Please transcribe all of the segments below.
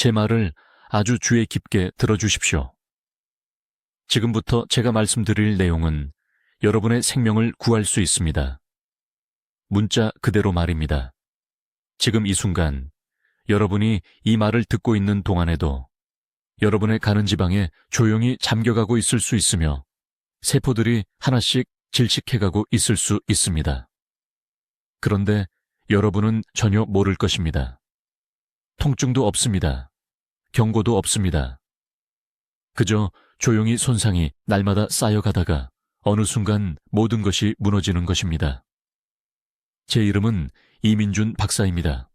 제 말을 아주 주의 깊게 들어주십시오. 지금부터 제가 말씀드릴 내용은 여러분의 생명을 구할 수 있습니다. 문자 그대로 말입니다. 지금 이 순간 여러분이 이 말을 듣고 있는 동안에도 여러분의 가는 지방에 조용히 잠겨가고 있을 수 있으며 세포들이 하나씩 질식해가고 있을 수 있습니다. 그런데 여러분은 전혀 모를 것입니다. 통증도 없습니다. 경고도 없습니다. 그저 조용히 손상이 날마다 쌓여가다가 어느 순간 모든 것이 무너지는 것입니다. 제 이름은 이민준 박사입니다.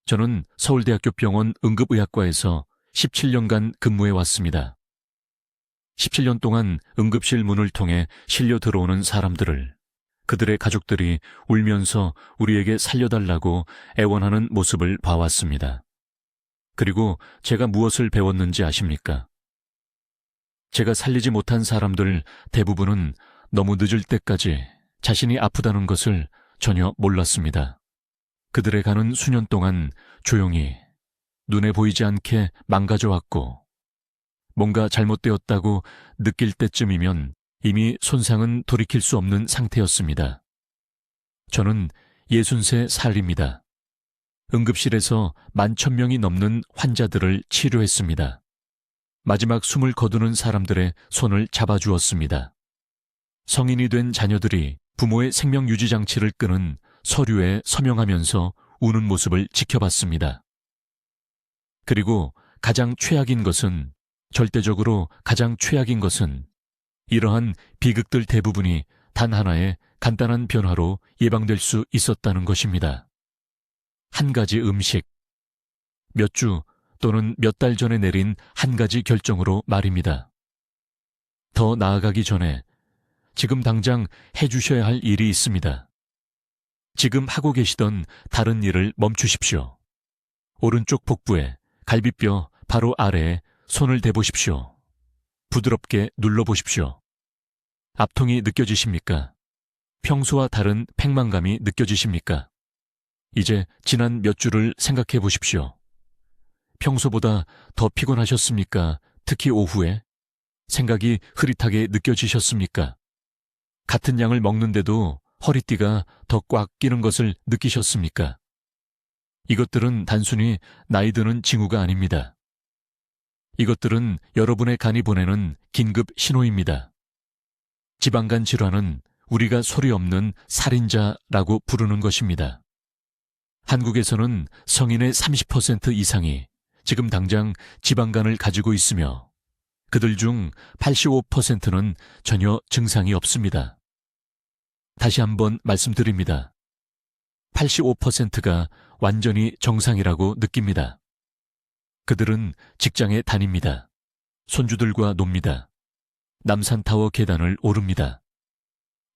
저는 서울대학교 병원 응급의학과에서 17년간 근무해 왔습니다. 17년 동안 응급실 문을 통해 실려 들어오는 사람들을, 그들의 가족들이 울면서 우리에게 살려달라고 애원하는 모습을 봐왔습니다. 그리고 제가 무엇을 배웠는지 아십니까? 제가 살리지 못한 사람들 대부분은 너무 늦을 때까지 자신이 아프다는 것을 전혀 몰랐습니다. 그들의 가는 수년 동안 조용히 눈에 보이지 않게 망가져왔고 뭔가 잘못되었다고 느낄 때쯤이면 이미 손상은 돌이킬 수 없는 상태였습니다. 저는 63살입니다. 응급실에서 11,000명이 넘는 환자들을 치료했습니다. 마지막 숨을 거두는 사람들의 손을 잡아주었습니다. 성인이 된 자녀들이 부모의 생명유지장치를 끄는 서류에 서명하면서 우는 모습을 지켜봤습니다. 그리고 가장 최악인 것은, 절대적으로 가장 최악인 것은 이러한 비극들 대부분이 단 하나의 간단한 변화로 예방될 수 있었다는 것입니다. 한 가지 음식, 몇 주 또는 몇 달 전에 내린 한 가지 결정으로 말입니다. 더 나아가기 전에 지금 당장 해주셔야 할 일이 있습니다. 지금 하고 계시던 다른 일을 멈추십시오. 오른쪽 복부에 갈비뼈 바로 아래에 손을 대보십시오. 부드럽게 눌러보십시오. 압통이 느껴지십니까? 평소와 다른 팽만감이 느껴지십니까? 이제 지난 몇 주를 생각해 보십시오. 평소보다 더 피곤하셨습니까? 특히 오후에? 생각이 흐릿하게 느껴지셨습니까? 같은 양을 먹는데도 허리띠가 더 꽉 끼는 것을 느끼셨습니까? 이것들은 단순히 나이 드는 징후가 아닙니다. 이것들은 여러분의 간이 보내는 긴급 신호입니다. 지방간 질환은 우리가 소리 없는 살인자라고 부르는 것입니다. 한국에서는 성인의 30% 이상이 지금 당장 지방간을 가지고 있으며 그들 중 85%는 전혀 증상이 없습니다. 다시 한번 말씀드립니다. 85%가 완전히 정상이라고 느낍니다. 그들은 직장에 다닙니다. 손주들과 놉니다. 남산타워 계단을 오릅니다.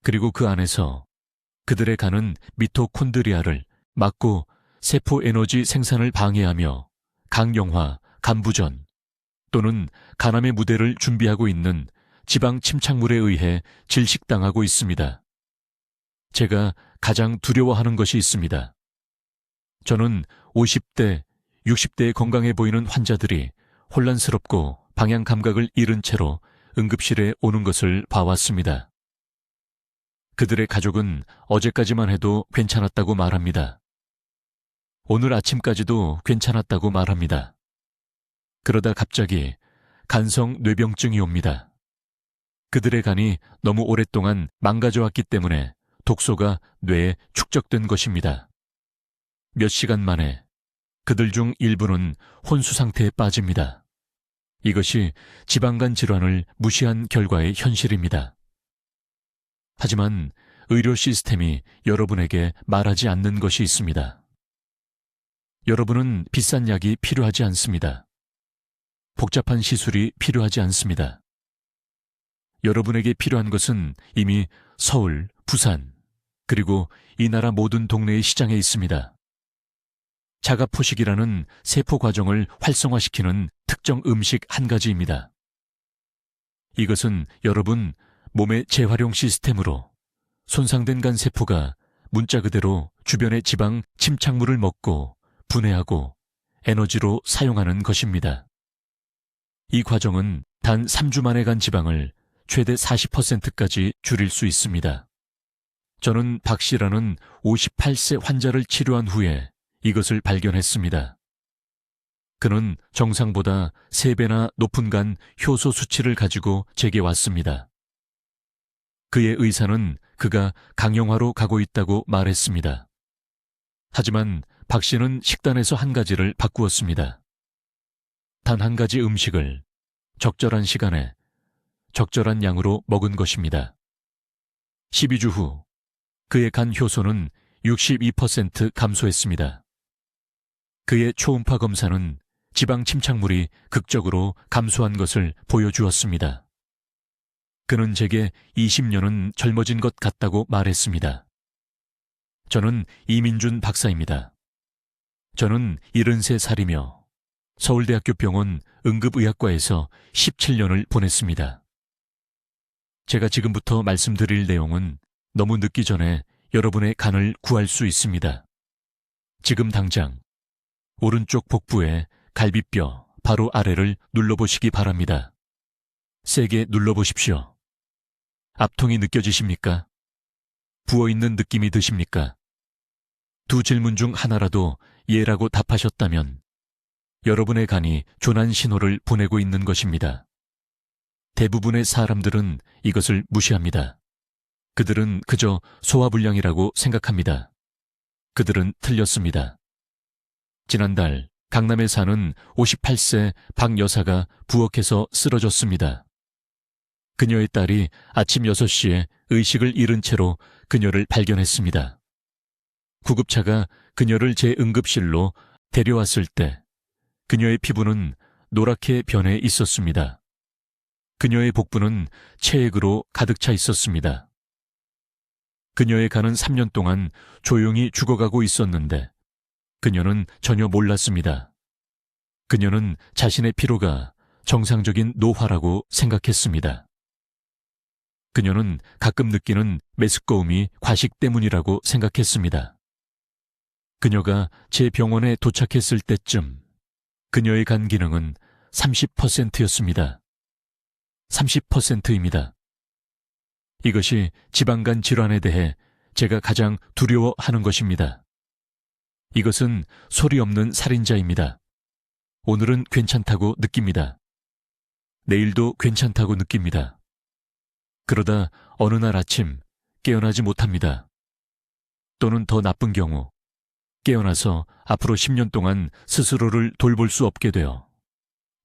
그리고 그 안에서 그들의 간은 미토콘드리아를 막고 세포 에너지 생산을 방해하며 강경화, 간부전 또는 간암의 무대를 준비하고 있는 지방 침착물에 의해 질식당하고 있습니다. 제가 가장 두려워하는 것이 있습니다. 저는 50대, 60대에 건강해 보이는 환자들이 혼란스럽고 방향 감각을 잃은 채로 응급실에 오는 것을 봐왔습니다. 그들의 가족은 어제까지만 해도 괜찮았다고 말합니다. 오늘 아침까지도 괜찮았다고 말합니다. 그러다 갑자기 간성 뇌병증이 옵니다. 그들의 간이 너무 오랫동안 망가져왔기 때문에 독소가 뇌에 축적된 것입니다. 몇 시간 만에 그들 중 일부는 혼수 상태에 빠집니다. 이것이 지방간 질환을 무시한 결과의 현실입니다. 하지만 의료 시스템이 여러분에게 말하지 않는 것이 있습니다. 여러분은 비싼 약이 필요하지 않습니다. 복잡한 시술이 필요하지 않습니다. 여러분에게 필요한 것은 이미 서울, 부산, 그리고 이 나라 모든 동네의 시장에 있습니다. 자가포식이라는 세포 과정을 활성화시키는 특정 음식 한 가지입니다. 이것은 여러분 몸의 재활용 시스템으로 손상된 간 세포가 문자 그대로 주변의 지방 침착물을 먹고 분해하고 에너지로 사용하는 것입니다. 이 과정은 단 3주 만에 간 지방을 최대 40%까지 줄일 수 있습니다. 저는 박 씨라는 58세 환자를 치료한 후에 이것을 발견했습니다. 그는 정상보다 3배나 높은 간 효소 수치를 가지고 제게 왔습니다. 그의 의사는 그가 강영화로 가고 있다고 말했습니다. 하지만 박 씨는 식단에서 한 가지를 바꾸었습니다. 단 한 가지 음식을 적절한 시간에 적절한 양으로 먹은 것입니다. 12주 후 그의 간 효소는 62% 감소했습니다. 그의 초음파 검사는 지방 침착물이 극적으로 감소한 것을 보여주었습니다. 그는 제게 20년은 젊어진 것 같다고 말했습니다. 저는 이민준 박사입니다. 저는 73살이며 서울대학교 병원 응급의학과에서 17년을 보냈습니다. 제가 지금부터 말씀드릴 내용은 너무 늦기 전에 여러분의 간을 구할 수 있습니다. 지금 당장 오른쪽 복부에 갈비뼈 바로 아래를 눌러보시기 바랍니다. 세게 눌러보십시오. 압통이 느껴지십니까? 부어있는 느낌이 드십니까? 두 질문 중 하나라도 예라고 답하셨다면 여러분의 간이 조난 신호를 보내고 있는 것입니다. 대부분의 사람들은 이것을 무시합니다. 그들은 그저 소화불량이라고 생각합니다. 그들은 틀렸습니다. 지난달 강남에 사는 58세 박 여사가 부엌에서 쓰러졌습니다. 그녀의 딸이 아침 6시에 의식을 잃은 채로 그녀를 발견했습니다. 구급차가 그녀를 제 응급실로 데려왔을 때 그녀의 피부는 노랗게 변해 있었습니다. 그녀의 복부는 체액으로 가득 차 있었습니다. 그녀의 간은 3년 동안 조용히 죽어가고 있었는데 그녀는 전혀 몰랐습니다. 그녀는 자신의 피로가 정상적인 노화라고 생각했습니다. 그녀는 가끔 느끼는 메스꺼움이 과식 때문이라고 생각했습니다. 그녀가 제 병원에 도착했을 때쯤 그녀의 간 기능은 30%였습니다. 30%입니다. 이것이 지방간 질환에 대해 제가 가장 두려워하는 것입니다. 이것은 소리 없는 살인자입니다. 오늘은 괜찮다고 느낍니다. 내일도 괜찮다고 느낍니다. 그러다 어느 날 아침 깨어나지 못합니다. 또는 더 나쁜 경우 깨어나서 앞으로 10년 동안 스스로를 돌볼 수 없게 되어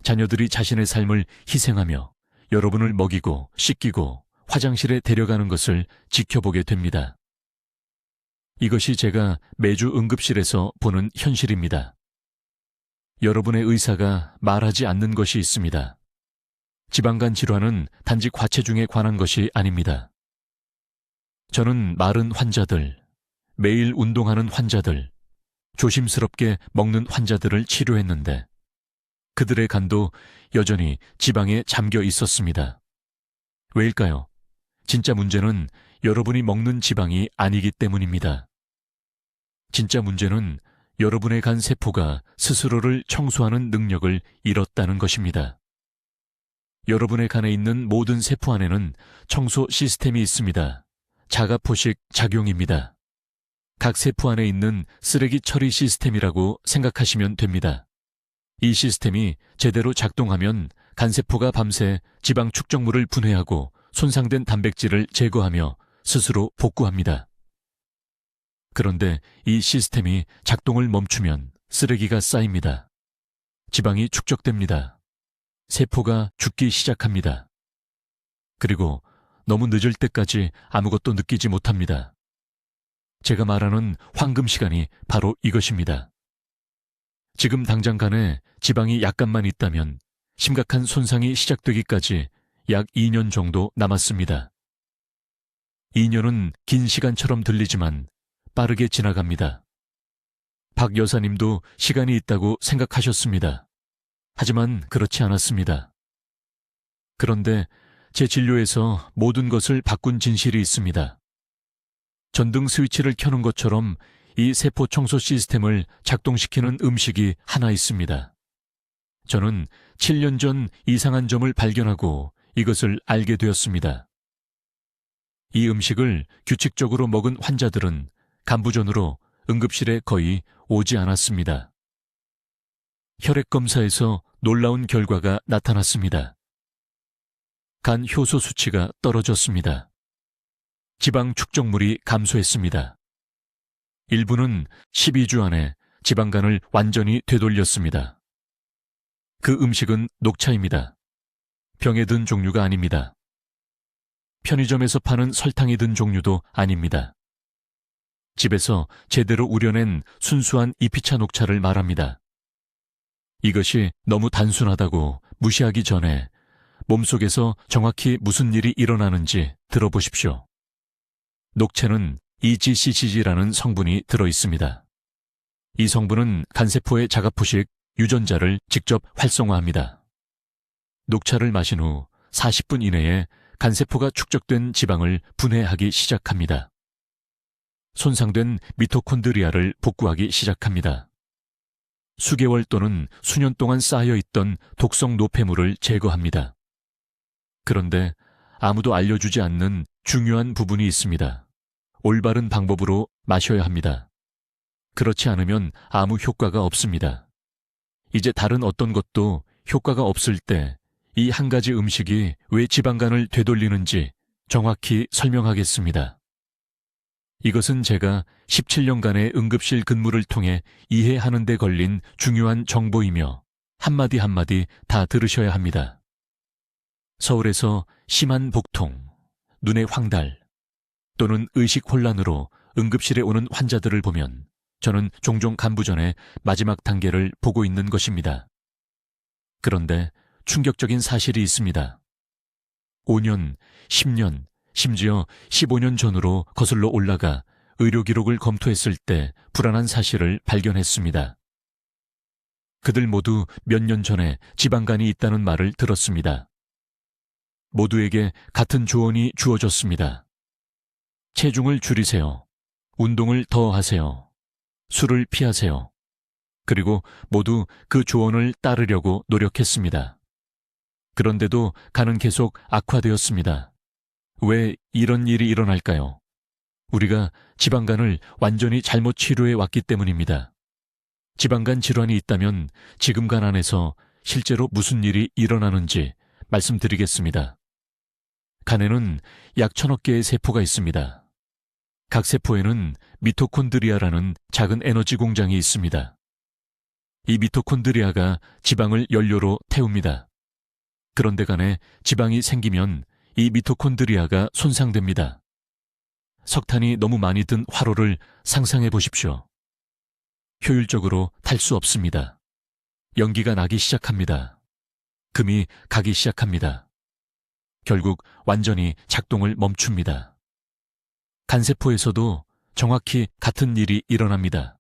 자녀들이 자신의 삶을 희생하며 여러분을 먹이고 씻기고 화장실에 데려가는 것을 지켜보게 됩니다. 이것이 제가 매주 응급실에서 보는 현실입니다. 여러분의 의사가 말하지 않는 것이 있습니다. 지방간 질환은 단지 과체중에 관한 것이 아닙니다. 저는 마른 환자들, 매일 운동하는 환자들, 조심스럽게 먹는 환자들을 치료했는데 그들의 간도 여전히 지방에 잠겨 있었습니다. 왜일까요? 진짜 문제는 여러분이 먹는 지방이 아니기 때문입니다. 진짜 문제는 여러분의 간 세포가 스스로를 청소하는 능력을 잃었다는 것입니다. 여러분의 간에 있는 모든 세포 안에는 청소 시스템이 있습니다. 자가포식 작용입니다. 각 세포 안에 있는 쓰레기 처리 시스템이라고 생각하시면 됩니다. 이 시스템이 제대로 작동하면 간세포가 밤새 지방 축적물을 분해하고 손상된 단백질을 제거하며 스스로 복구합니다. 그런데 이 시스템이 작동을 멈추면 쓰레기가 쌓입니다. 지방이 축적됩니다. 세포가 죽기 시작합니다. 그리고 너무 늦을 때까지 아무것도 느끼지 못합니다. 제가 말하는 황금 시간이 바로 이것입니다. 지금 당장 간에 지방이 약간만 있다면 심각한 손상이 시작되기까지 약 2년 정도 남았습니다. 2년은 긴 시간처럼 들리지만 빠르게 지나갑니다. 박 여사님도 시간이 있다고 생각하셨습니다. 하지만 그렇지 않았습니다. 그런데 제 진료에서 모든 것을 바꾼 진실이 있습니다. 전등 스위치를 켜는 것처럼 이 세포 청소 시스템을 작동시키는 음식이 하나 있습니다. 저는 7년 전 이상한 점을 발견하고 이것을 알게 되었습니다. 이 음식을 규칙적으로 먹은 환자들은 간부전으로 응급실에 거의 오지 않았습니다. 혈액 검사에서 놀라운 결과가 나타났습니다. 간 효소 수치가 떨어졌습니다. 지방 축적물이 감소했습니다. 일부는 12주 안에 지방간을 완전히 되돌렸습니다. 그 음식은 녹차입니다. 병에 든 종류가 아닙니다. 편의점에서 파는 설탕이 든 종류도 아닙니다. 집에서 제대로 우려낸 순수한 이피차 녹차를 말합니다. 이것이 너무 단순하다고 무시하기 전에 몸속에서 정확히 무슨 일이 일어나는지 들어보십시오. 녹차는 EGCCG라는 성분이 들어있습니다. 이 성분은 간세포의 자가포식 유전자를 직접 활성화합니다. 녹차를 마신 후 40분 이내에 간세포가 축적된 지방을 분해하기 시작합니다. 손상된 미토콘드리아를 복구하기 시작합니다. 수개월 또는 수년 동안 쌓여있던 독성 노폐물을 제거합니다. 그런데 아무도 알려주지 않는 중요한 부분이 있습니다. 올바른 방법으로 마셔야 합니다. 그렇지 않으면 아무 효과가 없습니다. 이제 다른 어떤 것도 효과가 없을 때 이 한 가지 음식이 왜 지방간을 되돌리는지 정확히 설명하겠습니다. 이것은 제가 17년간의 응급실 근무를 통해 이해하는 데 걸린 중요한 정보이며 한마디 한마디 다 들으셔야 합니다. 서울에서 심한 복통, 눈의 황달 또는 의식 혼란으로 응급실에 오는 환자들을 보면 저는 종종 간부전의 마지막 단계를 보고 있는 것입니다. 그런데 충격적인 사실이 있습니다. 5년, 10년, 심지어 15년 전으로 거슬러 올라가 의료 기록을 검토했을 때 불안한 사실을 발견했습니다. 그들 모두 몇 년 전에 지방간이 있다는 말을 들었습니다. 모두에게 같은 조언이 주어졌습니다. 체중을 줄이세요. 운동을 더 하세요. 술을 피하세요. 그리고 모두 그 조언을 따르려고 노력했습니다. 그런데도 간은 계속 악화되었습니다. 왜 이런 일이 일어날까요? 우리가 지방간을 완전히 잘못 치료해 왔기 때문입니다. 지방간 질환이 있다면 지금 간 안에서 실제로 무슨 일이 일어나는지 말씀드리겠습니다. 간에는 약 1000억 개의 세포가 있습니다. 각 세포에는 미토콘드리아라는 작은 에너지 공장이 있습니다. 이 미토콘드리아가 지방을 연료로 태웁니다. 그런데 간에 지방이 생기면 이 미토콘드리아가 손상됩니다. 석탄이 너무 많이 든 화로를 상상해 보십시오. 효율적으로 탈 수 없습니다. 연기가 나기 시작합니다. 금이 가기 시작합니다. 결국 완전히 작동을 멈춥니다. 간세포에서도 정확히 같은 일이 일어납니다.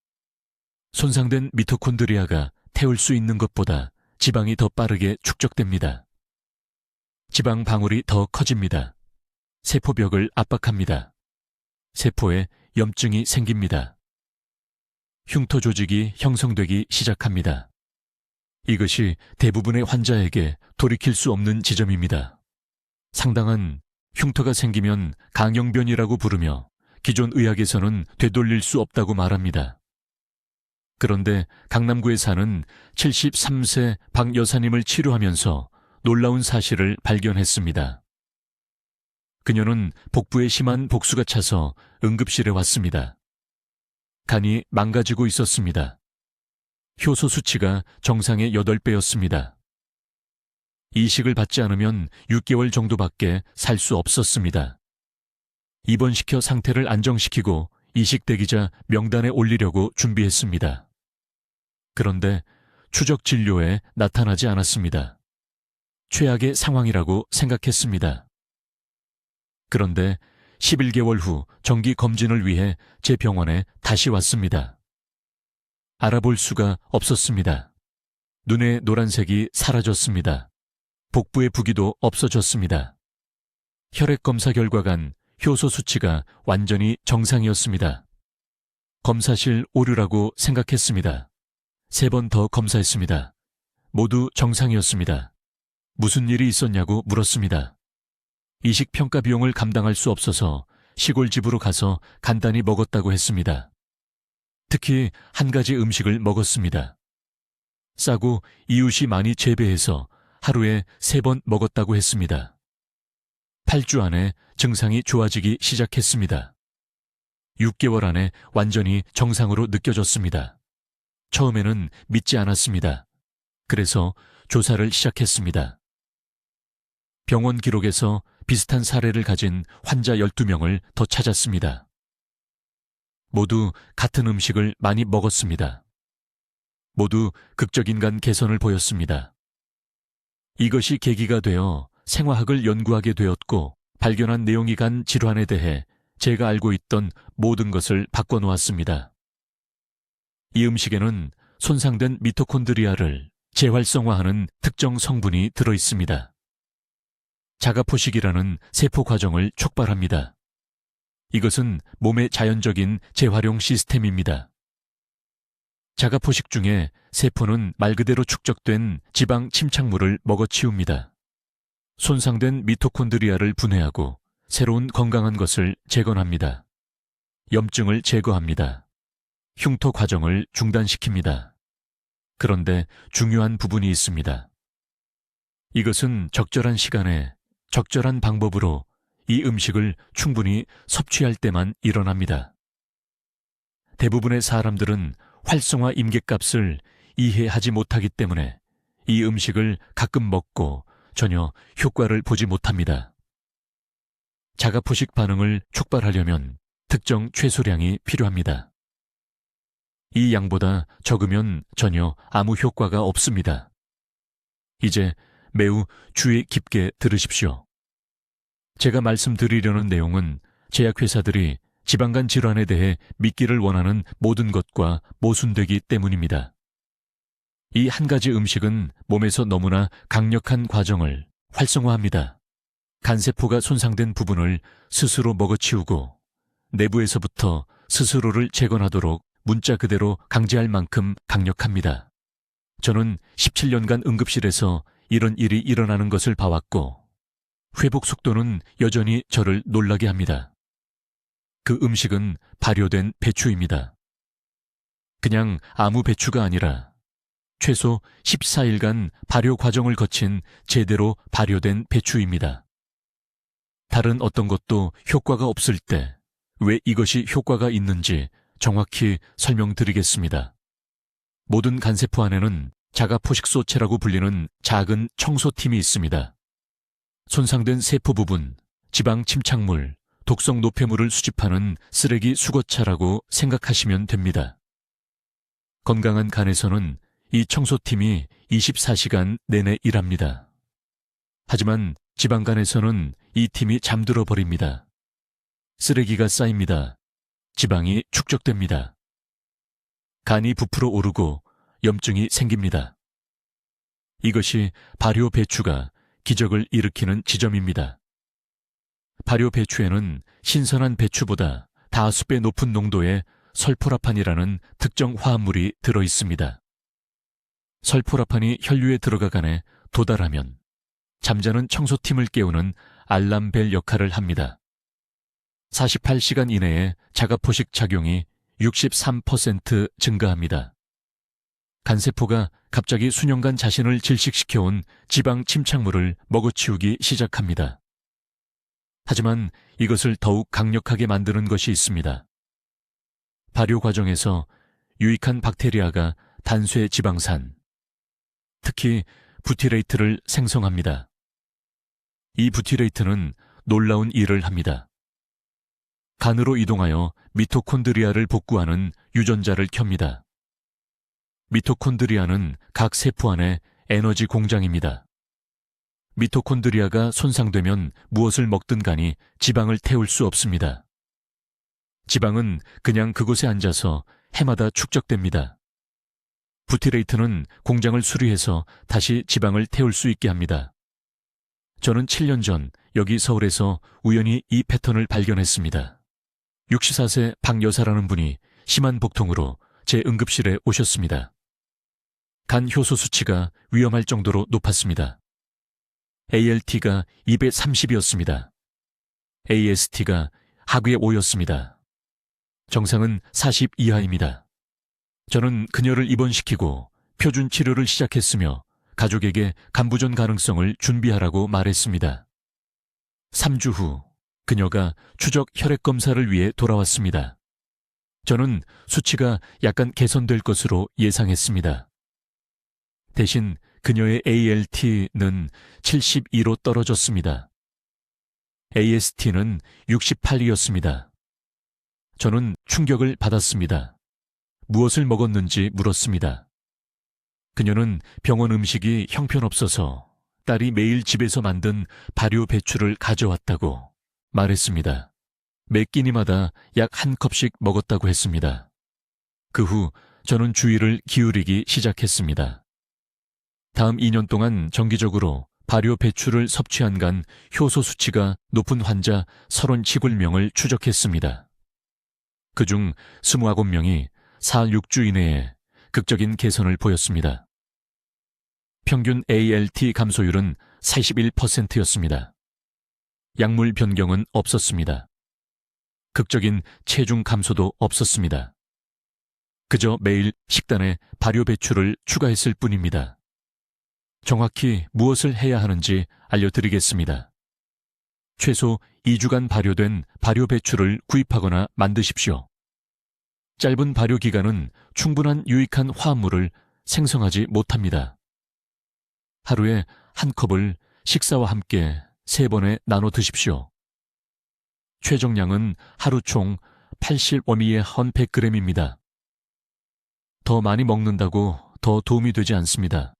손상된 미토콘드리아가 태울 수 있는 것보다 지방이 더 빠르게 축적됩니다. 지방 방울이 더 커집니다. 세포벽을 압박합니다. 세포에 염증이 생깁니다. 흉터 조직이 형성되기 시작합니다. 이것이 대부분의 환자에게 돌이킬 수 없는 지점입니다. 상당한 흉터가 생기면 강형변이라고 부르며 기존 의학에서는 되돌릴 수 없다고 말합니다. 그런데 강남구에 사는 73세 박 여사님을 치료하면서 놀라운 사실을 발견했습니다. 그녀는 복부에 심한 복수가 차서 응급실에 왔습니다. 간이 망가지고 있었습니다. 효소 수치가 정상의 8배였습니다. 이식을 받지 않으면 6개월 정도밖에 살 수 없었습니다. 입원시켜 상태를 안정시키고 이식되기자 명단에 올리려고 준비했습니다. 그런데 추적 진료에 나타나지 않았습니다. 최악의 상황이라고 생각했습니다. 그런데 11개월 후 정기 검진을 위해 제 병원에 다시 왔습니다. 알아볼 수가 없었습니다. 눈의 노란색이 사라졌습니다. 복부의 부기도 없어졌습니다. 혈액 검사 결과간 효소 수치가 완전히 정상이었습니다. 검사실 오류라고 생각했습니다. 3번 더 검사했습니다. 모두 정상이었습니다. 무슨 일이 있었냐고 물었습니다. 이식 평가 비용을 감당할 수 없어서 시골집으로 가서 간단히 먹었다고 했습니다. 특히 한 가지 음식을 먹었습니다. 싸고 이웃이 많이 재배해서 하루에 3번 먹었다고 했습니다. 8주 안에 증상이 좋아지기 시작했습니다. 6개월 안에 완전히 정상으로 느껴졌습니다. 처음에는 믿지 않았습니다. 그래서 조사를 시작했습니다. 병원 기록에서 비슷한 사례를 가진 환자 12명을 더 찾았습니다. 모두 같은 음식을 많이 먹었습니다. 모두 극적인 간 개선을 보였습니다. 이것이 계기가 되어 생화학을 연구하게 되었고 발견한 내용이 간 질환에 대해 제가 알고 있던 모든 것을 바꿔놓았습니다. 이 음식에는 손상된 미토콘드리아를 재활성화하는 특정 성분이 들어있습니다. 자가포식이라는 세포 과정을 촉발합니다. 이것은 몸의 자연적인 재활용 시스템입니다. 자가포식 중에 세포는 말 그대로 축적된 지방 침착물을 먹어치웁니다. 손상된 미토콘드리아를 분해하고 새로운 건강한 것을 재건합니다. 염증을 제거합니다. 흉터 과정을 중단시킵니다. 그런데 중요한 부분이 있습니다. 이것은 적절한 시간에 적절한 방법으로 이 음식을 충분히 섭취할 때만 일어납니다. 대부분의 사람들은 활성화 임계값을 이해하지 못하기 때문에 이 음식을 가끔 먹고 전혀 효과를 보지 못합니다. 자가포식 반응을 촉발하려면 특정 최소량이 필요합니다. 이 양보다 적으면 전혀 아무 효과가 없습니다. 이제 매우 주의 깊게 들으십시오. 제가 말씀드리려는 내용은 제약회사들이 지방간 질환에 대해 믿기를 원하는 모든 것과 모순되기 때문입니다. 이 한 가지 음식은 몸에서 너무나 강력한 과정을 활성화합니다. 간세포가 손상된 부분을 스스로 먹어치우고 내부에서부터 스스로를 재건하도록 문자 그대로 강제할 만큼 강력합니다. 저는 17년간 응급실에서 이런 일이 일어나는 것을 봐왔고 회복 속도는 여전히 저를 놀라게 합니다. 그 음식은 발효된 배추입니다. 그냥 아무 배추가 아니라 최소 14일간 발효 과정을 거친 제대로 발효된 배추입니다. 다른 어떤 것도 효과가 없을 때 왜 이것이 효과가 있는지 정확히 설명드리겠습니다. 모든 간세포 안에는 자가포식소체라고 불리는 작은 청소팀이 있습니다. 손상된 세포 부분, 지방 침착물, 독성 노폐물을 수집하는 쓰레기 수거차라고 생각하시면 됩니다. 건강한 간에서는 이 청소팀이 24시간 내내 일합니다. 하지만 지방간에서는 이 팀이 잠들어 버립니다. 쓰레기가 쌓입니다. 지방이 축적됩니다. 간이 부풀어 오르고 염증이 생깁니다. 이것이 발효 배추가 기적을 일으키는 지점입니다. 발효 배추에는 신선한 배추보다 다수 배 높은 농도의 설포라판이라는 특정 화합물이 들어 있습니다. 설포라판이 혈류에 들어가간에 도달하면 잠자는 청소팀을 깨우는 알람벨 역할을 합니다. 48시간 이내에 자가포식 작용이 63% 증가합니다. 간세포가 갑자기 수년간 자신을 질식시켜온 지방 침착물을 먹어치우기 시작합니다. 하지만 이것을 더욱 강력하게 만드는 것이 있습니다. 발효 과정에서 유익한 박테리아가 단쇄 지방산, 특히 부티레이트를 생성합니다. 이 부티레이트는 놀라운 일을 합니다. 간으로 이동하여 미토콘드리아를 복구하는 유전자를 켭니다. 미토콘드리아는 각 세포 안에 에너지 공장입니다. 미토콘드리아가 손상되면 무엇을 먹든 간이 지방을 태울 수 없습니다. 지방은 그냥 그곳에 앉아서 해마다 축적됩니다. 부티레이트는 공장을 수리해서 다시 지방을 태울 수 있게 합니다. 저는 7년 전 여기 서울에서 우연히 이 패턴을 발견했습니다. 64세 박 여사라는 분이 심한 복통으로 제 응급실에 오셨습니다. 간 효소 수치가 위험할 정도로 높았습니다. ALT가 230이었습니다. AST가 하위에 5였습니다. 정상은 40 이하입니다. 저는 그녀를 입원시키고 표준 치료를 시작했으며 가족에게 간부전 가능성을 준비하라고 말했습니다. 3주 후 그녀가 추적 혈액 검사를 위해 돌아왔습니다. 저는 수치가 약간 개선될 것으로 예상했습니다. 대신 그녀의 ALT는 72로 떨어졌습니다. AST는 68이었습니다. 저는 충격을 받았습니다. 무엇을 먹었는지 물었습니다. 그녀는 병원 음식이 형편없어서 딸이 매일 집에서 만든 발효 배추를 가져왔다고 말했습니다. 매 끼니마다 약 한 컵씩 먹었다고 했습니다. 그 후 저는 주의를 기울이기 시작했습니다. 다음 2년 동안 정기적으로 발효 배추를 섭취한 간 효소 수치가 높은 환자 37명을 추적했습니다. 그중 29명이 4, 6주 이내에 극적인 개선을 보였습니다. 평균 ALT 감소율은 41%였습니다. 약물 변경은 없었습니다. 극적인 체중 감소도 없었습니다. 그저 매일 식단에 발효 배추를 추가했을 뿐입니다. 정확히 무엇을 해야 하는지 알려드리겠습니다. 최소 2주간 발효된 발효 배추를 구입하거나 만드십시오. 짧은 발효 기간은 충분한 유익한 화합물을 생성하지 못합니다. 하루에 한 컵을 식사와 함께 3번에 나눠 드십시오. 최정량은 하루 총 80워미의 헌 100g입니다. 더 많이 먹는다고 더 도움이 되지 않습니다.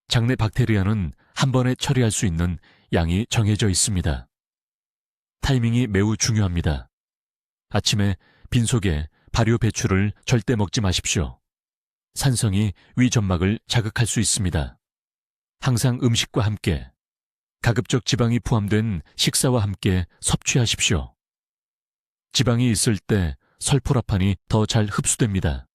장내 박테리아는 한 번에 처리할 수 있는 양이 정해져 있습니다. 타이밍이 매우 중요합니다. 아침에 빈속에 발효 배추를 절대 먹지 마십시오. 산성이 위 점막을 자극할 수 있습니다. 항상 음식과 함께 가급적 지방이 포함된 식사와 함께 섭취하십시오. 지방이 있을 때 설포라판이 더 잘 흡수됩니다.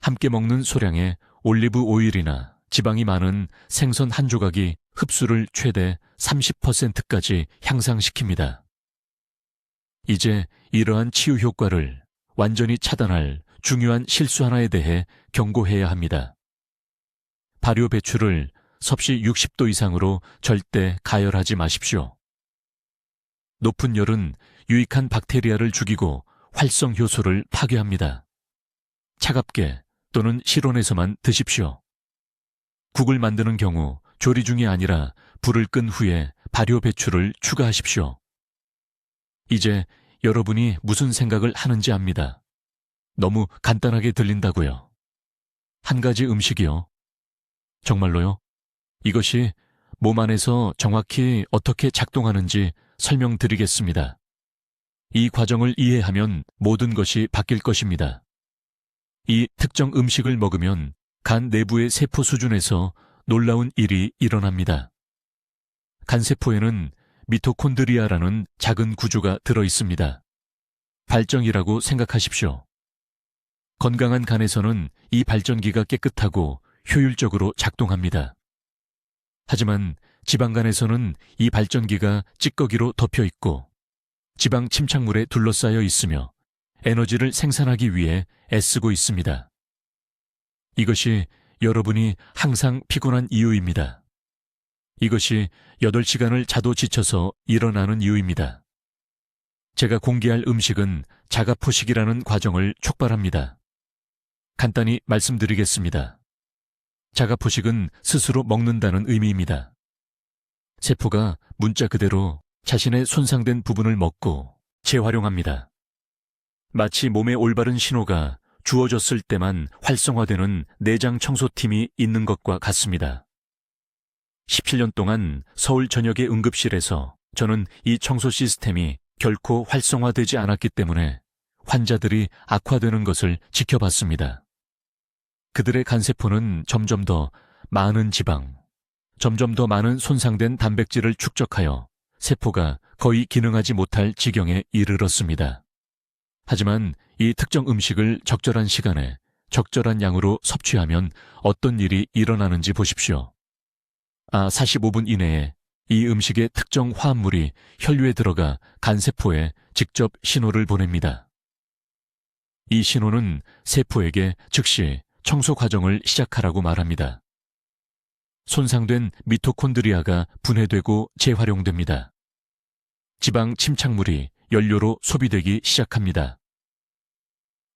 함께 먹는 소량의 올리브 오일이나 지방이 많은 생선 한 조각이 흡수를 최대 30%까지 향상시킵니다. 이제 이러한 치유 효과를 완전히 차단할 중요한 실수 하나에 대해 경고해야 합니다. 발효 배추를 섭씨 60도 이상으로 절대 가열하지 마십시오. 높은 열은 유익한 박테리아를 죽이고 활성 효소를 파괴합니다. 차갑게 또는 실온에서만 드십시오. 국을 만드는 경우 조리 중이 아니라 불을 끈 후에 발효 배추를 추가하십시오. 이제 여러분이 무슨 생각을 하는지 압니다. 너무 간단하게 들린다고요. 한 가지 음식이요. 정말로요? 이것이 몸 안에서 정확히 어떻게 작동하는지 설명드리겠습니다. 이 과정을 이해하면 모든 것이 바뀔 것입니다. 이 특정 음식을 먹으면 간 내부의 세포 수준에서 놀라운 일이 일어납니다. 간세포에는 미토콘드리아라는 작은 구조가 들어 있습니다. 발정이라고 생각하십시오. 건강한 간에서는 이 발전기가 깨끗하고 효율적으로 작동합니다. 하지만 지방간에서는 이 발전기가 찌꺼기로 덮여 있고 지방 침착물에 둘러싸여 있으며 에너지를 생산하기 위해 애쓰고 있습니다. 이것이 여러분이 항상 피곤한 이유입니다. 이것이 8시간을 자도 지쳐서 일어나는 이유입니다. 제가 공개할 음식은 자가포식이라는 과정을 촉발합니다. 간단히 말씀드리겠습니다. 자가포식은 스스로 먹는다는 의미입니다. 세포가 문자 그대로 자신의 손상된 부분을 먹고 재활용합니다. 마치 몸에 올바른 신호가 주어졌을 때만 활성화되는 내장 청소팀이 있는 것과 같습니다. 17년 동안 서울 전역의 응급실에서 저는 이 청소 시스템이 결코 활성화되지 않았기 때문에 환자들이 악화되는 것을 지켜봤습니다. 그들의 간세포는 점점 더 많은 지방, 점점 더 많은 손상된 단백질을 축적하여 세포가 거의 기능하지 못할 지경에 이르렀습니다. 하지만 이 특정 음식을 적절한 시간에 적절한 양으로 섭취하면 어떤 일이 일어나는지 보십시오. 45분 이내에 이 음식의 특정 화합물이 혈류에 들어가 간세포에 직접 신호를 보냅니다. 이 신호는 세포에게 즉시 청소 과정을 시작하라고 말합니다. 손상된 미토콘드리아가 분해되고 재활용됩니다. 지방 침착물이 연료로 소비되기 시작합니다.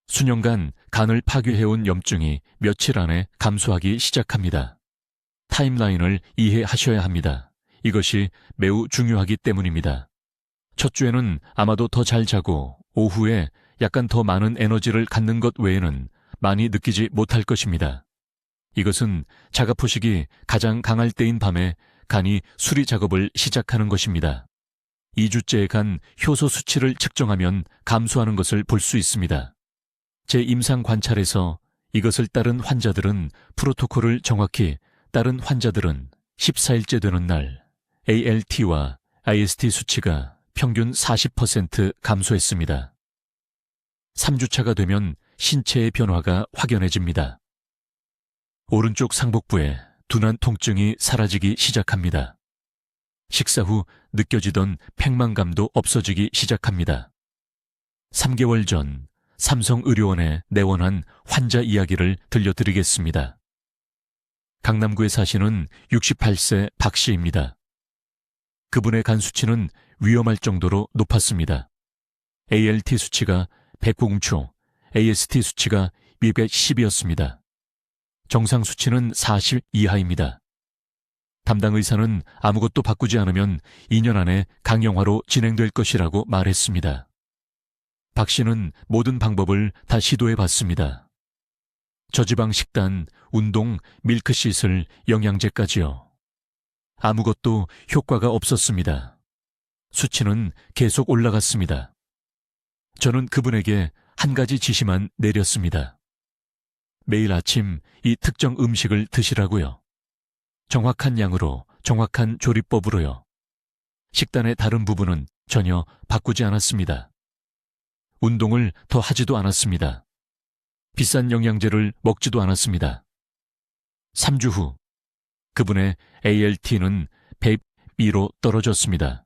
수년간 간을 파괴해온 염증이 며칠 안에 감소하기 시작합니다. 타임라인을 이해하셔야 합니다. 이것이 매우 중요하기 때문입니다. 첫 주에는 아마도 더 잘 자고 오후에 약간 더 많은 에너지를 갖는 것 외에는 많이 느끼지 못할 것입니다. 이것은 자가포식이 가장 강할 때인 밤에 간이 수리 작업을 시작하는 것입니다. 2주째의 간 효소 수치를 측정하면 감소하는 것을 볼 수 있습니다. 제 임상 관찰에서 이것을 따른 환자들은 프로토콜을 정확히 따른 환자들은 14일째 되는 날 ALT와 IST 수치가 평균 40% 감소했습니다. 3주차가 되면 신체의 변화가 확연해집니다. 오른쪽 상복부에 둔한 통증이 사라지기 시작합니다. 식사 후 느껴지던 팽만감도 없어지기 시작합니다. 3개월 전 삼성의료원에 내원한 환자 이야기를 들려드리겠습니다. 강남구에 사시는 68세 박 씨입니다. 그분의 간 수치는 위험할 정도로 높았습니다. ALT 수치가 100공초, AST 수치가 210이었습니다. 정상 수치는 40 이하입니다. 담당 의사는 아무것도 바꾸지 않으면 2년 안에 강형화로 진행될 것이라고 말했습니다. 박 씨는 모든 방법을 다 시도해 봤습니다. 저지방 식단, 운동, 밀크시슬, 영양제까지요. 아무것도 효과가 없었습니다. 수치는 계속 올라갔습니다. 저는 그분에게 한 가지 지시만 내렸습니다. 매일 아침 이 특정 음식을 드시라고요. 정확한 양으로, 정확한 조리법으로요. 식단의 다른 부분은 전혀 바꾸지 않았습니다. 운동을 더 하지도 않았습니다. 비싼 영양제를 먹지도 않았습니다. 3주 후 그분의 ALT는 102로 떨어졌습니다.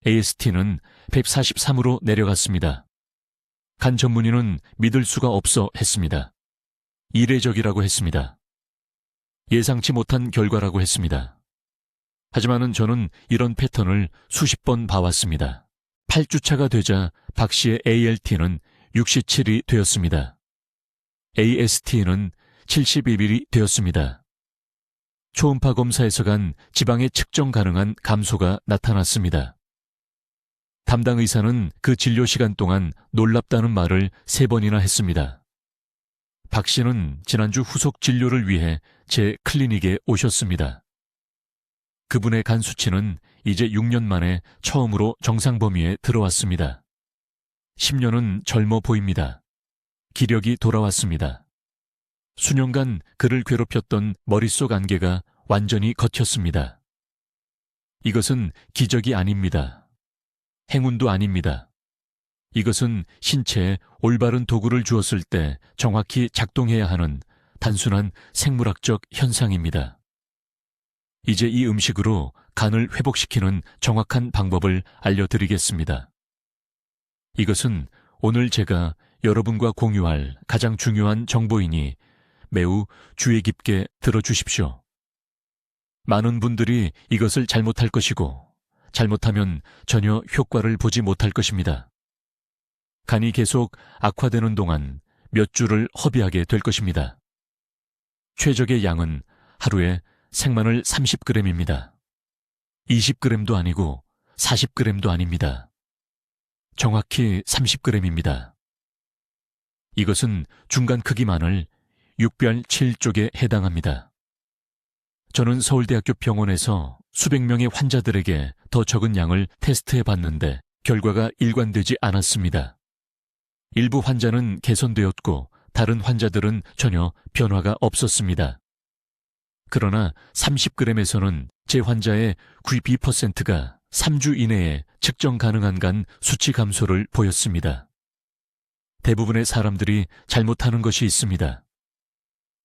AST는 143으로 내려갔습니다. 간 전문의는 믿을 수가 없어 했습니다. 이례적이라고 했습니다. 예상치 못한 결과라고 했습니다. 하지만은 저는 이런 패턴을 수십 번 봐왔습니다. 8주차가 되자 박 씨의 ALT는 67이 되었습니다. AST는 71이 되었습니다. 초음파 검사에서 간 지방의 측정 가능한 감소가 나타났습니다. 담당 의사는 그 진료 시간 동안 놀랍다는 말을 3번이나 했습니다. 박 씨는 지난주 후속 진료를 위해 제 클리닉에 오셨습니다. 그분의 간 수치는 이제 6년 만에 처음으로 정상 범위에 들어왔습니다. 10년은 젊어 보입니다. 기력이 돌아왔습니다. 수년간 그를 괴롭혔던 머릿속 안개가 완전히 걷혔습니다. 이것은 기적이 아닙니다. 행운도 아닙니다. 이것은 신체에 올바른 도구를 주었을 때 정확히 작동해야 하는 단순한 생물학적 현상입니다. 이제 이 음식으로 간을 회복시키는 정확한 방법을 알려드리겠습니다. 이것은 오늘 제가 여러분과 공유할 가장 중요한 정보이니 매우 주의 깊게 들어주십시오. 많은 분들이 이것을 잘못할 것이고 잘못하면 전혀 효과를 보지 못할 것입니다. 간이 계속 악화되는 동안 몇 주를 허비하게 될 것입니다. 최적의 양은 하루에 생마늘 30g입니다. 20g도 아니고 40g도 아닙니다. 정확히 30g입니다. 이것은 중간 크기 마늘 6별 7쪽에 해당합니다. 저는 서울대학교 병원에서 수백 명의 환자들에게 더 적은 양을 테스트해 봤는데 결과가 일관되지 않았습니다. 일부 환자는 개선되었고 다른 환자들은 전혀 변화가 없었습니다. 그러나 30g에서는 제 환자의 92%가 3주 이내에 측정 가능한 간 수치 감소를 보였습니다. 대부분의 사람들이 잘못하는 것이 있습니다.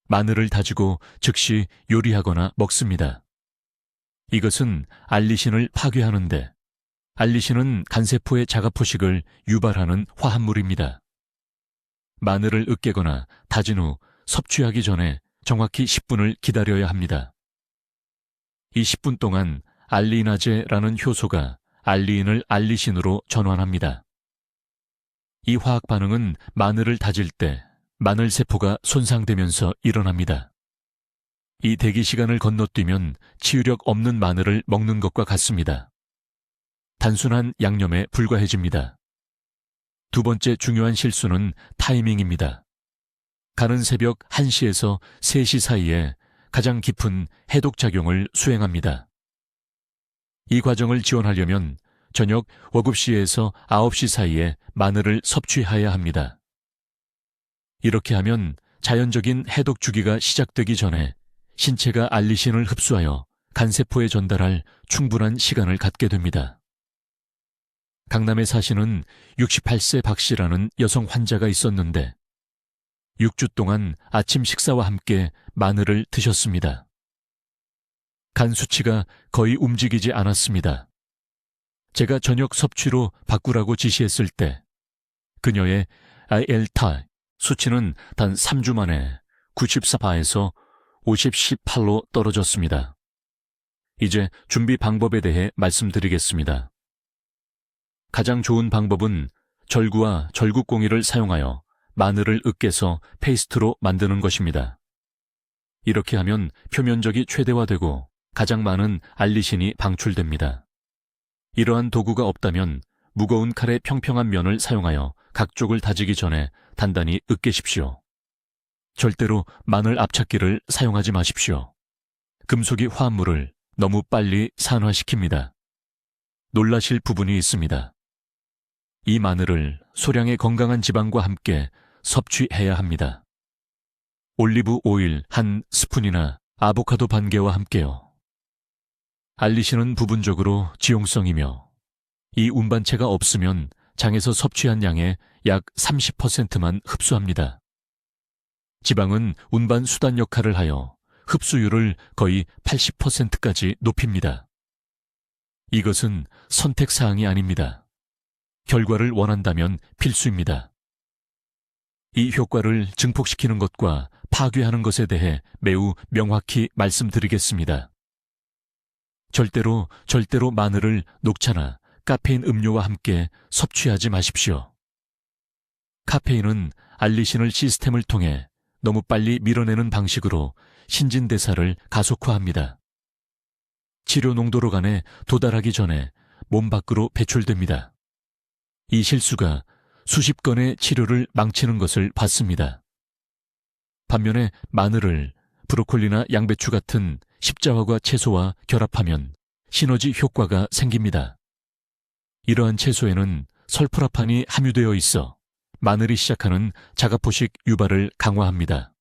마늘을 다지고 즉시 요리하거나 먹습니다. 이것은 알리신을 파괴하는데, 알리신은 간세포의 자가포식을 유발하는 화합물입니다. 마늘을 으깨거나 다진 후 섭취하기 전에 정확히 10분을 기다려야 합니다. 이 10분 동안 알리나제라는 효소가 알리인을 알리신으로 전환합니다. 이 화학 반응은 마늘을 다질 때 마늘세포가 손상되면서 일어납니다. 이 대기 시간을 건너뛰면 치유력 없는 마늘을 먹는 것과 같습니다. 단순한 양념에 불과해집니다. 두 번째 중요한 실수는 타이밍입니다. 가는 새벽 1시에서 3시 사이에 가장 깊은 해독작용을 수행합니다. 이 과정을 지원하려면 저녁 7시에서 9시 사이에 마늘을 섭취해야 합니다. 이렇게 하면 자연적인 해독 주기가 시작되기 전에 신체가 알리신을 흡수하여 간세포에 전달할 충분한 시간을 갖게 됩니다. 강남에 사시는 68세 박 씨라는 여성 환자가 있었는데 6주 동안 아침 식사와 함께 마늘을 드셨습니다. 간 수치가 거의 움직이지 않았습니다. 제가 저녁 섭취로 바꾸라고 지시했을 때 그녀의 IL-TI 수치는 단 3주 만에 94에서 50-18로 떨어졌습니다. 이제 준비 방법에 대해 말씀드리겠습니다. 가장 좋은 방법은 절구와 절구꽁이를 사용하여 마늘을 으깨서 페이스트로 만드는 것입니다. 이렇게 하면 표면적이 최대화되고 가장 많은 알리신이 방출됩니다. 이러한 도구가 없다면 무거운 칼에 평평한 면을 사용하여 각 쪽을 다지기 전에 단단히 으깨십시오. 절대로 마늘 압착기를 사용하지 마십시오. 금속이 화합물을 너무 빨리 산화시킵니다. 놀라실 부분이 있습니다. 이 마늘을 소량의 건강한 지방과 함께 섭취해야 합니다. 올리브 오일 1스푼이나 아보카도 반 개와 함께요. 알리신은 부분적으로 지용성이며 이 운반체가 없으면 장에서 섭취한 양의 약 30%만 흡수합니다. 지방은 운반 수단 역할을 하여 흡수율을 거의 80%까지 높입니다. 이것은 선택사항이 아닙니다. 결과를 원한다면 필수입니다. 이 효과를 증폭시키는 것과 파괴하는 것에 대해 매우 명확히 말씀드리겠습니다. 절대로 마늘을 녹차나 카페인 음료와 함께 섭취하지 마십시오. 카페인은 알리신을 시스템을 통해 너무 빨리 밀어내는 방식으로 신진대사를 가속화합니다. 치료 농도로 간에 도달하기 전에 몸 밖으로 배출됩니다. 이 실수가 수십 건의 치료를 망치는 것을 봤습니다. 반면에 마늘을 브로콜리나 양배추 같은 십자화과 채소와 결합하면 시너지 효과가 생깁니다. 이러한 채소에는 설포라판이 함유되어 있어 마늘이 시작하는 자가포식 유발을 강화합니다.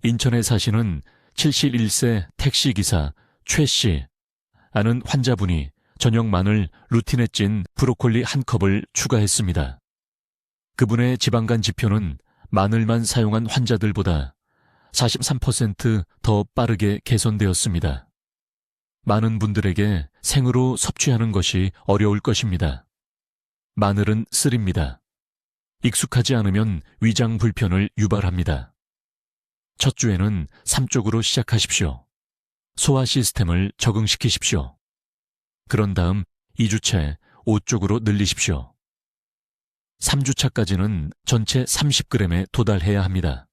인천에 사시는 71세 택시기사 최 씨, 아는 환자분이 저녁 마늘 루틴에 찐 브로콜리 한 컵을 추가했습니다. 그분의 지방간 지표는 마늘만 사용한 환자들보다 43% 빠르게 개선되었습니다. 많은 분들에게 생으로 섭취하는 것이 어려울 것입니다. 마늘은 쓰립니다. 익숙하지 않으면 위장 불편을 유발합니다. 첫 주에는 3쪽으로 시작하십시오. 소화 시스템을 적응시키십시오. 그런 다음 2주째 5쪽으로 늘리십시오. 3주차까지는 전체 30g에 도달해야 합니다.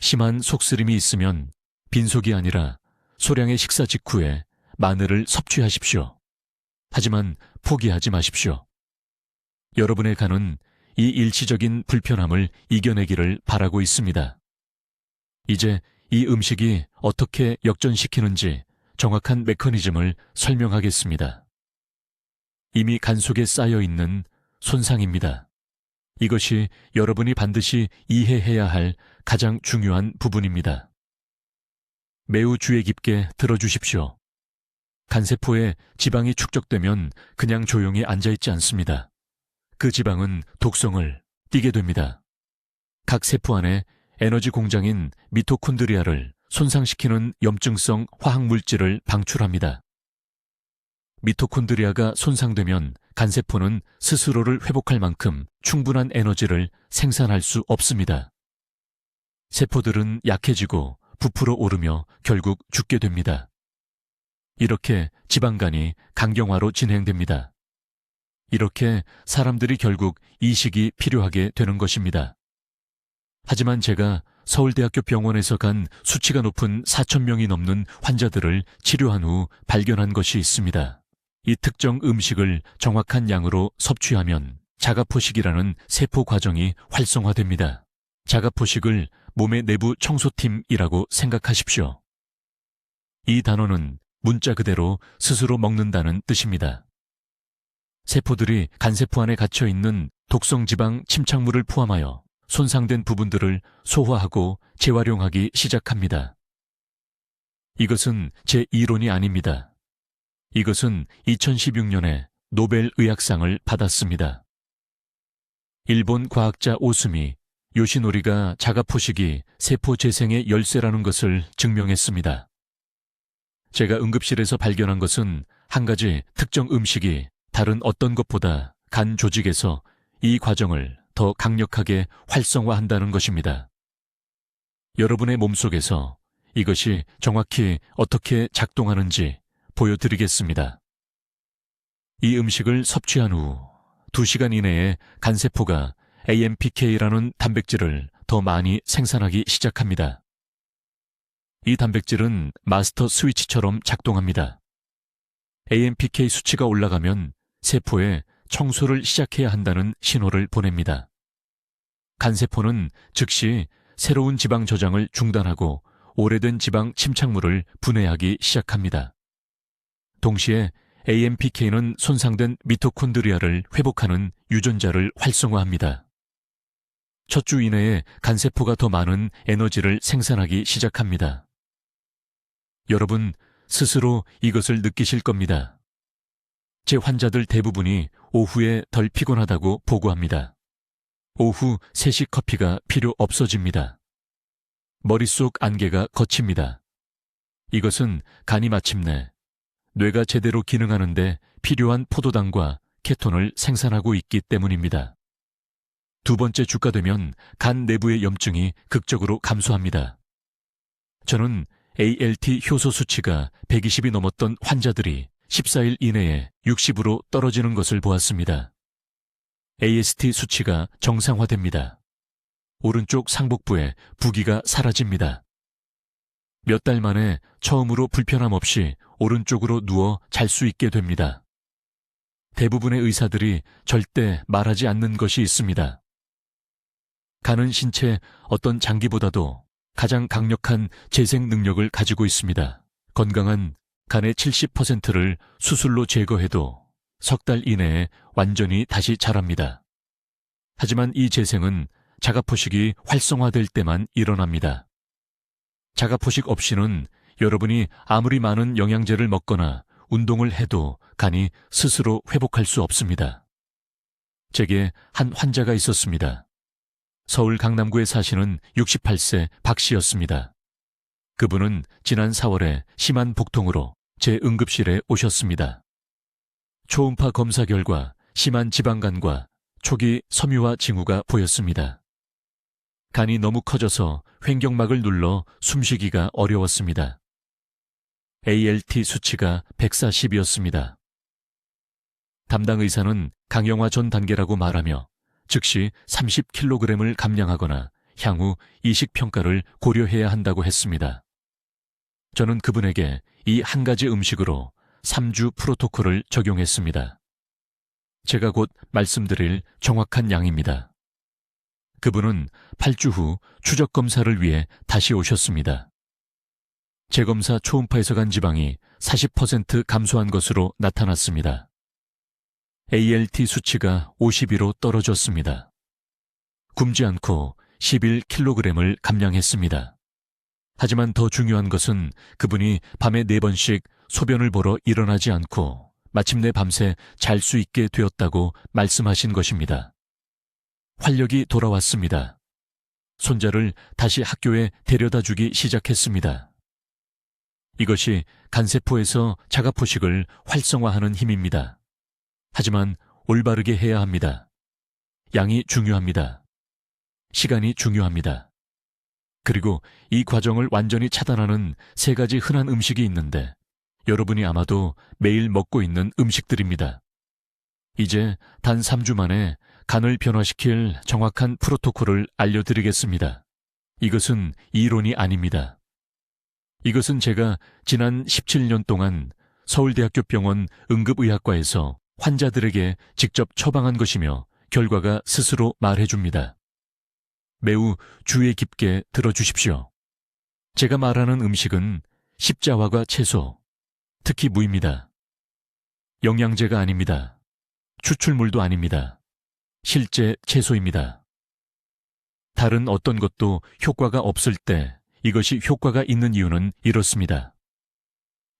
심한 속쓰림이 있으면 빈속이 아니라 소량의 식사 직후에 마늘을 섭취하십시오. 하지만 포기하지 마십시오. 여러분의 간은 이 일시적인 불편함을 이겨내기를 바라고 있습니다. 이제 이 음식이 어떻게 역전시키는지 정확한 메커니즘을 설명하겠습니다. 이미 간 속에 쌓여있는 손상입니다. 이것이 여러분이 반드시 이해해야 할 가장 중요한 부분입니다. 매우 주의 깊게 들어주십시오. 간세포에 지방이 축적되면 그냥 조용히 앉아있지 않습니다. 그 지방은 독성을 뛰게 됩니다. 각 세포 안에 에너지 공장인 미토콘드리아를 손상시키는 염증성 화학물질을 방출합니다. 미토콘드리아가 손상되면 간세포는 스스로를 회복할 만큼 충분한 에너지를 생산할 수 없습니다. 세포들은 약해지고 부풀어 오르며 결국 죽게 됩니다. 이렇게 지방간이 강경화로 진행됩니다. 이렇게 사람들이 결국 이식이 필요하게 되는 것입니다. 하지만 제가 서울대학교 병원에서 간 수치가 높은 4,000명이 넘는 환자들을 치료한 후 발견한 것이 있습니다. 이 특정 음식을 정확한 양으로 섭취하면 자가포식이라는 세포 과정이 활성화됩니다. 자가포식을 몸의 내부 청소팀이라고 생각하십시오. 이 단어는 문자 그대로 스스로 먹는다는 뜻입니다. 세포들이 간세포 안에 갇혀 있는 독성 지방 침착물을 포함하여 손상된 부분들을 소화하고 재활용하기 시작합니다. 이것은 제 이론이 아닙니다. 이것은 2016년에 노벨 의학상을 받았습니다. 일본 과학자 오스미 요시노리가 자가포식이 세포 재생의 열쇠라는 것을 증명했습니다. 제가 응급실에서 발견한 것은 한 가지 특정 음식이 다른 어떤 것보다 간 조직에서 이 과정을 더 강력하게 활성화한다는 것입니다. 여러분의 몸속에서 이것이 정확히 어떻게 작동하는지 보여드리겠습니다. 이 음식을 섭취한 후 2시간 이내에 간세포가 AMPK라는 단백질을 더 많이 생산하기 시작합니다. 이 단백질은 마스터 스위치처럼 작동합니다. AMPK 수치가 올라가면 세포에 청소를 시작해야 한다는 신호를 보냅니다. 간세포는 즉시 새로운 지방 저장을 중단하고 오래된 지방 침착물을 분해하기 시작합니다. 동시에 AMPK는 손상된 미토콘드리아를 회복하는 유전자를 활성화합니다. 첫 주 이내에 간세포가 더 많은 에너지를 생산하기 시작합니다. 여러분 스스로 이것을 느끼실 겁니다. 제 환자들 대부분이 오후에 덜 피곤하다고 보고합니다. 오후 3시 커피가 필요 없어집니다. 머릿속 안개가 걷힙니다. 이것은 간이 마침내 뇌가 제대로 기능하는데 필요한 포도당과 케톤을 생산하고 있기 때문입니다. 두 번째 주가 되면 간 내부의 염증이 극적으로 감소합니다. 저는 ALT 효소 수치가 120이 넘었던 환자들이 14일 이내에 60으로 떨어지는 것을 보았습니다. AST 수치가 정상화됩니다. 오른쪽 상복부에 부기가 사라집니다. 몇 달 만에 처음으로 불편함 없이 오른쪽으로 누워 잘 수 있게 됩니다. 대부분의 의사들이 절대 말하지 않는 것이 있습니다. 간은 신체 어떤 장기보다도 가장 강력한 재생 능력을 가지고 있습니다. 건강한 간의 70%를 수술로 제거해도 석 달 이내에 완전히 다시 자랍니다. 하지만 이 재생은 자가포식이 활성화될 때만 일어납니다. 자가포식 없이는 여러분이 아무리 많은 영양제를 먹거나 운동을 해도 간이 스스로 회복할 수 없습니다. 제게 한 환자가 있었습니다. 서울 강남구에 사시는 68세 박 씨였습니다. 그분은 지난 4월에 심한 복통으로 제 응급실에 오셨습니다. 초음파 검사 결과 심한 지방간과 초기 섬유화 징후가 보였습니다. 간이 너무 커져서 횡격막을 눌러 숨쉬기가 어려웠습니다. ALT 수치가 140이었습니다. 담당 의사는 강형화 전 단계라고 말하며 즉시 30kg을 감량하거나 향후 이식평가를 고려해야 한다고 했습니다. 저는 그분에게 이 한 가지 음식으로 3주 프로토콜을 적용했습니다. 제가 곧 말씀드릴 정확한 양입니다. 그분은 8주 후 추적 검사를 위해 다시 오셨습니다. 재검사 초음파에서 간 지방이 40% 감소한 것으로 나타났습니다. ALT 수치가 52로 떨어졌습니다. 굶지 않고 11kg을 감량했습니다. 하지만 더 중요한 것은 그분이 밤에 4번씩 소변을 보러 일어나지 않고 마침내 밤새 잘 수 있게 되었다고 말씀하신 것입니다. 활력이 돌아왔습니다. 손자를 다시 학교에 데려다 주기 시작했습니다. 이것이 간세포에서 자가포식을 활성화하는 힘입니다. 하지만 올바르게 해야 합니다. 양이 중요합니다. 시간이 중요합니다. 그리고 이 과정을 완전히 차단하는 3가지 흔한 음식이 있는데 여러분이 아마도 매일 먹고 있는 음식들입니다. 이제 단 3주 만에 간을 변화시킬 정확한 프로토콜을 알려드리겠습니다. 이것은 이론이 아닙니다. 이것은 제가 지난 17년 동안 서울대학교 병원 응급의학과에서 환자들에게 직접 처방한 것이며 결과가 스스로 말해줍니다. 매우 주의 깊게 들어주십시오. 제가 말하는 음식은 십자화과 채소, 특히 무입니다. 영양제가 아닙니다. 추출물도 아닙니다. 실제 채소입니다. 다른 어떤 것도 효과가 없을 때 이것이 효과가 있는 이유는 이렇습니다.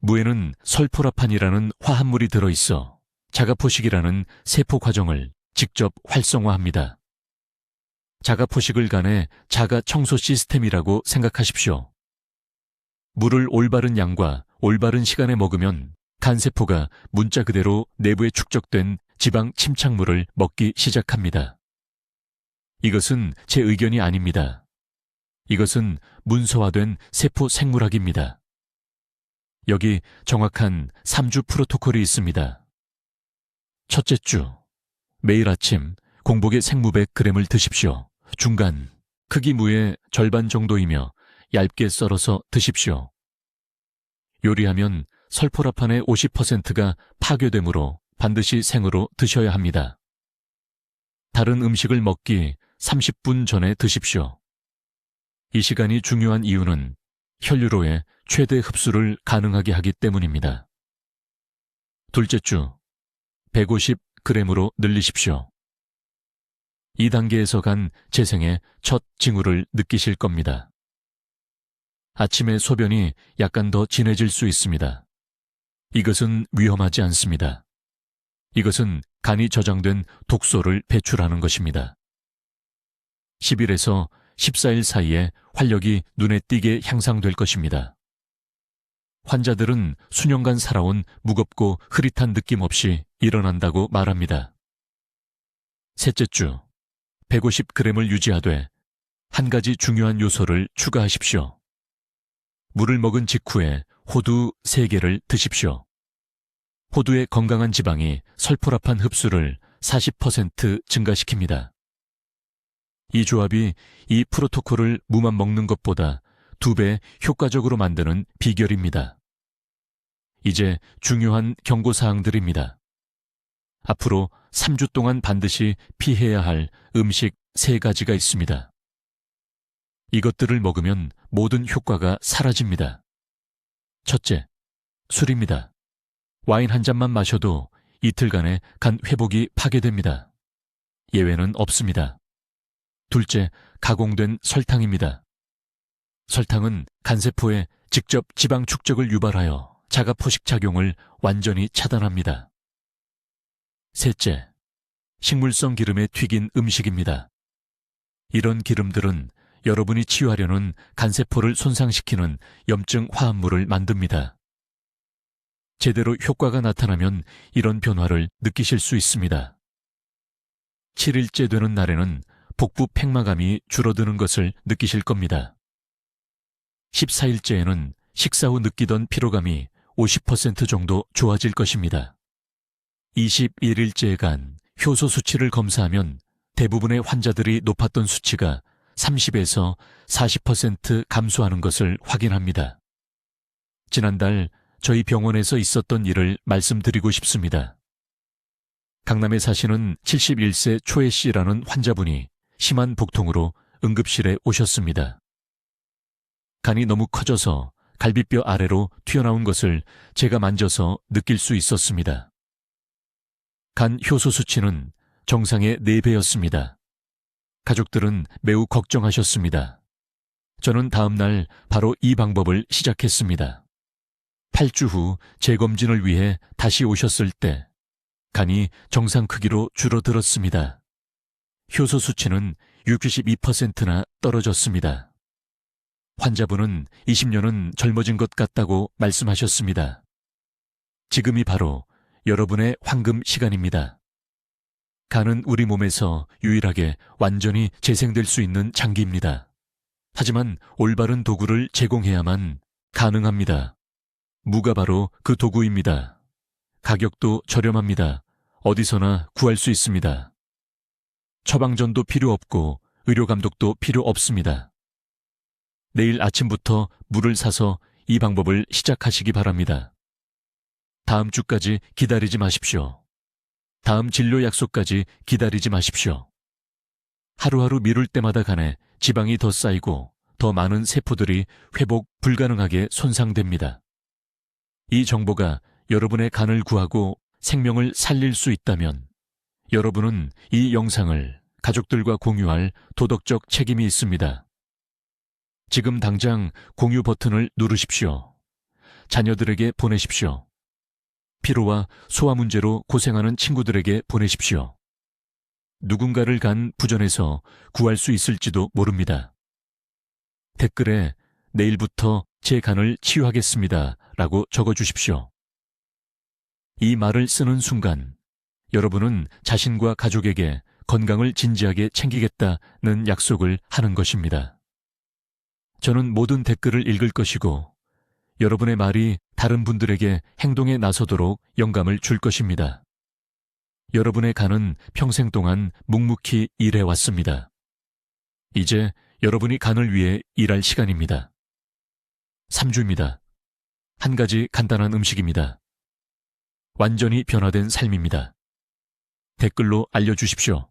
무에는 설포라판이라는 화합물이 들어있어 자가포식이라는 세포 과정을 직접 활성화합니다. 자가포식을 간의 자가 청소 시스템이라고 생각하십시오. 물을 올바른 양과 올바른 시간에 먹으면 간세포가 문자 그대로 내부에 축적된 지방 침착물을 먹기 시작합니다. 이것은 제 의견이 아닙니다. 이것은 문서화된 세포 생물학입니다. 여기 정확한 3주 프로토콜이 있습니다. 첫째 주, 매일 아침 공복에 생무 100g을 드십시오. 중간, 크기 무의 절반 정도이며 얇게 썰어서 드십시오. 요리하면 설포라판의 50%가 파괴되므로 반드시 생으로 드셔야 합니다. 다른 음식을 먹기 30분 전에 드십시오. 이 시간이 중요한 이유는 혈류로의 최대 흡수를 가능하게 하기 때문입니다. 둘째 주, 150g으로 늘리십시오. 이 단계에서 간 재생의 첫 징후를 느끼실 겁니다. 아침에 소변이 약간 더 진해질 수 있습니다. 이것은 위험하지 않습니다. 이것은 간이 저장된 독소를 배출하는 것입니다. 10일에서 14일 사이에 활력이 눈에 띄게 향상될 것입니다. 환자들은 수년간 살아온 무겁고 흐릿한 느낌 없이 일어난다고 말합니다. 셋째 주, 150g을 유지하되 한 가지 중요한 요소를 추가하십시오. 물을 먹은 직후에 호두 3개를 드십시오. 호두의 건강한 지방이 설포라판 흡수를 40% 증가시킵니다. 이 조합이 이 프로토콜을 무만 먹는 것보다 2배 효과적으로 만드는 비결입니다. 이제 중요한 경고사항들입니다. 앞으로 3주 동안 반드시 피해야 할 음식 3가지가 있습니다. 이것들을 먹으면 모든 효과가 사라집니다. 첫째, 술입니다. 와인 한 잔만 마셔도 이틀간의 간 회복이 파괴됩니다. 예외는 없습니다. 둘째, 가공된 설탕입니다. 설탕은 간세포에 직접 지방 축적을 유발하여 자가포식 작용을 완전히 차단합니다. 셋째, 식물성 기름에 튀긴 음식입니다. 이런 기름들은 여러분이 치유하려는 간세포를 손상시키는 염증 화합물을 만듭니다. 제대로 효과가 나타나면 이런 변화를 느끼실 수 있습니다. 7일째 되는 날에는 복부 팽마감이 줄어드는 것을 느끼실 겁니다. 14일째에는 식사 후 느끼던 피로감이 50% 정도 좋아질 것입니다. 21일째에 간 효소 수치를 검사하면 대부분의 환자들이 높았던 수치가 30에서 40% 감소하는 것을 확인합니다. 지난달 저희 병원에서 있었던 일을 말씀드리고 싶습니다. 강남에 사시는 71세 초혜 씨라는 환자분이 심한 복통으로 응급실에 오셨습니다. 간이 너무 커져서 갈비뼈 아래로 튀어나온 것을 제가 만져서 느낄 수 있었습니다. 간 효소 수치는 정상의 4배였습니다. 가족들은 매우 걱정하셨습니다. 저는 다음 날 바로 이 방법을 시작했습니다. 8주 후 재검진을 위해 다시 오셨을 때 간이 정상 크기로 줄어들었습니다. 효소 수치는 62%나 떨어졌습니다. 환자분은 20년은 젊어진 것 같다고 말씀하셨습니다. 지금이 바로 여러분의 황금 시간입니다. 간은 우리 몸에서 유일하게 완전히 재생될 수 있는 장기입니다. 하지만 올바른 도구를 제공해야만 가능합니다. 무가 바로 그 도구입니다. 가격도 저렴합니다. 어디서나 구할 수 있습니다. 처방전도 필요 없고 의료 감독도 필요 없습니다. 내일 아침부터 물을 사서 이 방법을 시작하시기 바랍니다. 다음 주까지 기다리지 마십시오. 다음 진료 약속까지 기다리지 마십시오. 하루하루 미룰 때마다 간에 지방이 더 쌓이고 더 많은 세포들이 회복 불가능하게 손상됩니다. 이 정보가 여러분의 간을 구하고 생명을 살릴 수 있다면 여러분은 이 영상을 가족들과 공유할 도덕적 책임이 있습니다. 지금 당장 공유 버튼을 누르십시오. 자녀들에게 보내십시오. 피로와 소화 문제로 고생하는 친구들에게 보내십시오. 누군가를 간 부전에서 구할 수 있을지도 모릅니다. 댓글에 내일부터 제 간을 치유하겠습니다 라고 적어주십시오. 이 말을 쓰는 순간 여러분은 자신과 가족에게 건강을 진지하게 챙기겠다는 약속을 하는 것입니다. 저는 모든 댓글을 읽을 것이고 여러분의 말이 다른 분들에게 행동에 나서도록 영감을 줄 것입니다. 여러분의 간은 평생 동안 묵묵히 일해왔습니다. 이제 여러분이 간을 위해 일할 시간입니다. 3주입니다. 한 가지 간단한 음식입니다. 완전히 변화된 삶입니다. 댓글로 알려주십시오.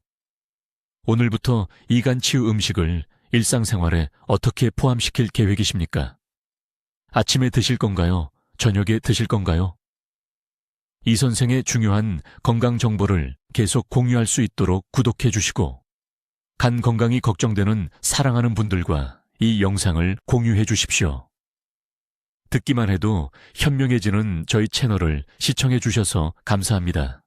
오늘부터 이 간 치유 음식을 일상생활에 어떻게 포함시킬 계획이십니까? 아침에 드실 건가요? 저녁에 드실 건가요? 이 선생의 중요한 건강 정보를 계속 공유할 수 있도록 구독해 주시고 간 건강이 걱정되는 사랑하는 분들과 이 영상을 공유해 주십시오. 듣기만 해도 현명해지는 저희 채널을 시청해 주셔서 감사합니다.